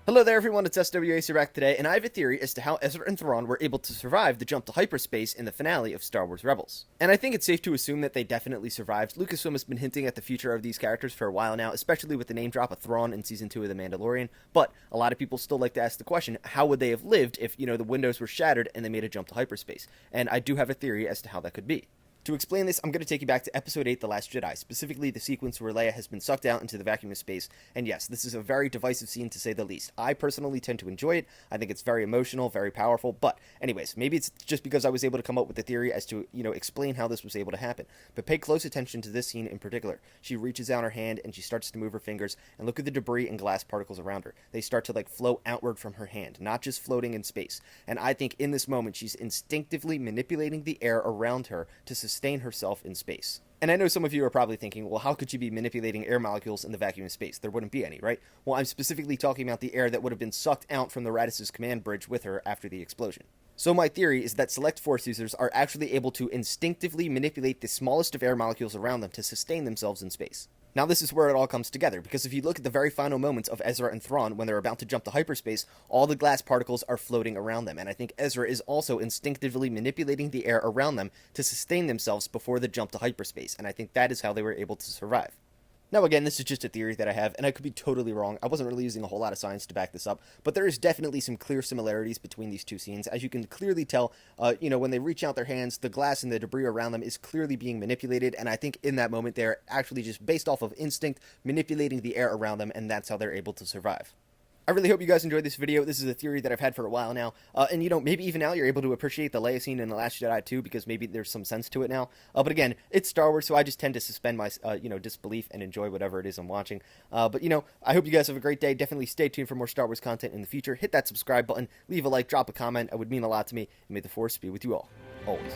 Hello there everyone, it's SWAC back today, and I have a theory as to how Ezra and Thrawn were able to survive the jump to hyperspace in the finale of Star Wars Rebels. And I think it's safe to assume that they definitely survived. Lucasfilm has been hinting at the future of these characters for a while now, especially with the name drop of Thrawn in Season 2 of The Mandalorian, but a lot of people still like to ask the question, how would they have lived if, the windows were shattered and they made a jump to hyperspace? And I do have a theory as to how that could be. To explain this, I'm going to take you back to Episode 8, The Last Jedi, specifically the sequence where Leia has been sucked out into the vacuum of space, and yes, this is a very divisive scene to say the least. I personally tend to enjoy it. I think it's very emotional, very powerful, but anyways, maybe it's just because I was able to come up with the theory as to, explain how this was able to happen. But pay close attention to this scene in particular. She reaches out her hand and she starts to move her fingers, and look at the debris and glass particles around her. They start to flow outward from her hand, not just floating in space. And I think in this moment, she's instinctively manipulating the air around her to sustain herself in space. And I know some of you are probably thinking, well, how could you be manipulating air molecules in the vacuum of space? There wouldn't be any, right? Well, I'm specifically talking about the air that would have been sucked out from the Radis's command bridge with her after the explosion. So my theory is that select Force users are actually able to instinctively manipulate the smallest of air molecules around them to sustain themselves in space. Now this is where it all comes together, because if you look at the very final moments of Ezra and Thrawn when they're about to jump to hyperspace, all the glass particles are floating around them, and I think Ezra is also instinctively manipulating the air around them to sustain themselves before the jump to hyperspace, and I think that is how they were able to survive. Now again, this is just a theory that I have, and I could be totally wrong. I wasn't really using a whole lot of science to back this up, but there is definitely some clear similarities between these two scenes. As you can clearly tell, when they reach out their hands, the glass and the debris around them is clearly being manipulated, and I think in that moment they're actually just based off of instinct, manipulating the air around them, and that's how they're able to survive. I really hope you guys enjoyed this video. This is a theory that I've had for a while now. And, maybe even now you're able to appreciate the Leia scene in The Last Jedi too, because maybe there's some sense to it now. But again, it's Star Wars, so I just tend to suspend my, disbelief and enjoy whatever it is I'm watching. But I hope you guys have a great day. Definitely stay tuned for more Star Wars content in the future. Hit that subscribe button, leave a like, drop a comment. It would mean a lot to me. And may the Force be with you all, always.